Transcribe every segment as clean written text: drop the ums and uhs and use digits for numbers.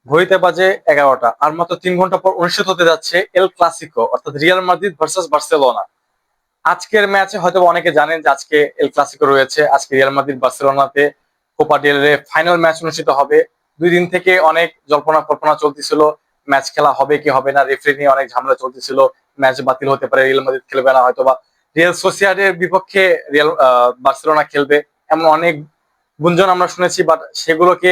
ঘড়িতে বাজে 11টা, আর মাত্র 3 ঘন্টা পর অনুষ্ঠিত হতে যাচ্ছে এল ক্লাসিকো, অর্থাৎ রিয়াল মাদ্রিদ ভার্সেস বার্সেলোনা। আজকের ম্যাচে হয়তো অনেকে জানেন যে আজকে এল ক্লাসিকো রয়েছে। আজকে রিয়াল মাদ্রিদ বার্সেলোনাতে কোপা ডেল রে ফাইনাল ম্যাচ অনুষ্ঠিত হবে। 2 দিন থেকে অনেক জল্পনা কল্পনা চলতেছিল, ম্যাচ খেলা হবে কি হবে না, রেফারি নিয়ে অনেক ঝামেলা চলতেছিল, ম্যাচ বাতিল হতে পারে, রিয়াল মাদ্রিদ খেলবে না, হয়তোবা রিয়াল সোসিয়াডের বিপক্ষে বার্সেলোনা খেলবে, এমন অনেক গুঞ্জন আমরা শুনেছি। বাট সেগুলোকে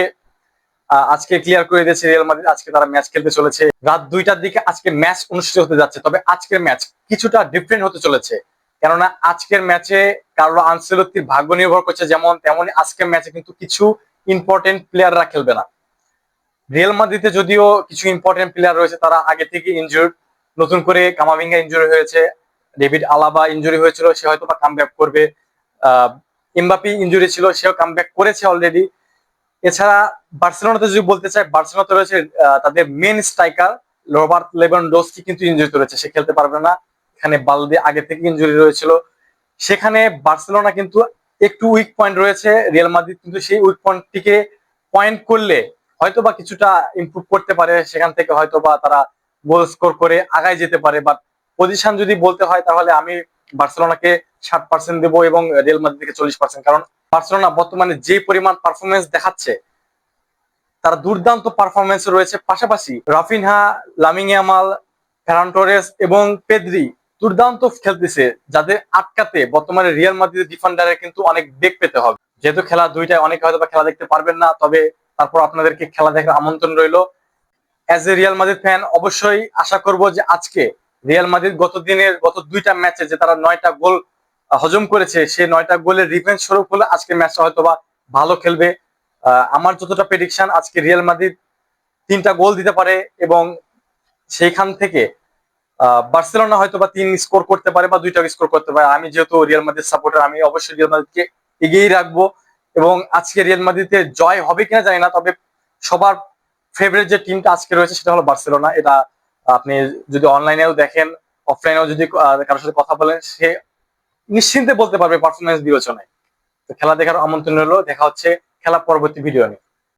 আজকে ক্লিয়ার করে দিয়েছে রিয়াল মাদ্রিদ। আজকে তারা ম্যাচ খেলতে চলেছে রাত 2টার দিকে। আজকে ম্যাচ অনুষ্ঠিত হতে যাচ্ছে, তবে আজকের ম্যাচ কিছুটা ডিফারেন্ট হতে চলেছে, কেননা আজকের ম্যাচে কার্লো আনচেলত্তির ভাগ্য নির্ভর করছে যেমন, তেমনই আজকের ম্যাচে কিন্তু কিছু ইম্পর্টেন্ট প্লেয়াররা খেলবে না। রিয়াল মাদ্রিদে যদিও কিছু ইম্পর্টেন্ট প্লেয়ার রয়েছে, তারা আগে থেকে ইনজুর্ড। নতুন করে কামাভিঙ্গা ইনজুরি হয়েছে, ডেভিড আলাবা ইনজুরি হয়েছিল, সে হয়তো বা কামব্যাক করবে। এমবাপি ইনজুরি ছিল, সেও কামব্যাক করেছে অলরেডি। এছাড়া বার্সেলোনাতে যদি বলতে চাই, বার্সেলোনাতে রয়েছে তাদের মেন স্ট্রাইকার রবার্ট লেভানডস্কি কিন্তু ইনজুরি রয়েছে, সে খেলতে পারবে না। এখানে বালদে আগে থেকে ইনজুরি রয়েছিল। সেখানে বার্সেলোনা কিন্তু একটু উইক পয়েন্ট রয়েছে, রিয়াল মাদ্রিদ কিন্তু সেই উইক পয়েন্টটিকে পয়েন্ট করলে হয়তোবা কিছুটা ইমপ্রুভ করতে পারে, সেখান থেকে হয়তোবা তারা গোল স্কোর করে আগায় যেতে পারে। বাট পজিশন যদি বলতে হয় তাহলে আমি বার্সেলোনাকে 60% দেবো এবং রিয়াল মাদ্রিদকে 40%। কারণ বার্সেলোনা বর্তমানে যে পরিমাণ পারফরমেন্স দেখাচ্ছে, তারা দুর্দান্ত পারফরমেন্স রয়েছে। পাশাপাশি রাফিনহা, লামিন ইয়ামাল, ফেরান টোরেস এবং পেদ্রি দুর্দান্ত খেলতেছে, যাদের আটকাতে বর্তমানে রিয়াল মাদ্রিদের ডিফেন্ডারের কিন্তু অনেক বেগ পেতে হবে। যেহেতু খেলা দুইটায় অনেকে হয়তো খেলা দেখতে পারবেন না, তবে তারপর আপনাদেরকে খেলা দেখার আমন্ত্রণ রইল। As a Real Madrid fan অবশ্যই আশা করব যে আজকে রিয়াল মাদ্রিদ গত 2টা ম্যাচে যে তারা 9টা গোল হজম করেছে, সেই 9টা গোলের রিভেঞ্জ স্বরূপ হলে আজকে ম্যাচটা হয়তোবা ভালো খেলবে। আমার যতটা প্রেডিকশন, আজকে রিয়াল মাদ্রিদ 3টা গোল দিতে পারে এবং সেইখান থেকে বার্সেলোনা হয়তোবা 3 স্কোর করতে পারে বা 2টা স্কোর করতে পারে। আমি যেহেতু রিয়াল মাদ্রিদ সাপোর্টার, আমি অবশ্যই রিয়াল মাদ্রিদকে এগিয়ে রাখবো এবং আজকে রিয়াল মাদ্রিদের জয় হবে কিনা জানি না, তবে সবার ফেভারিট যে টিমটা আজকে রয়েছে সেটা হলো বার্সেলোনা। এটা আপনি যদি অনলাইনেও দেখেন, অফলাইনেও যদি কারোর সাথে কথা বলেন, সে নিশ্চিন্তে বলতে পারবে পারফরমেন্স বিবেচনায়। তো খেলা দেখার আমন্ত্রণ রইলো, দেখা হচ্ছে খেলা পরবর্তী ভিডিও নিয়ে।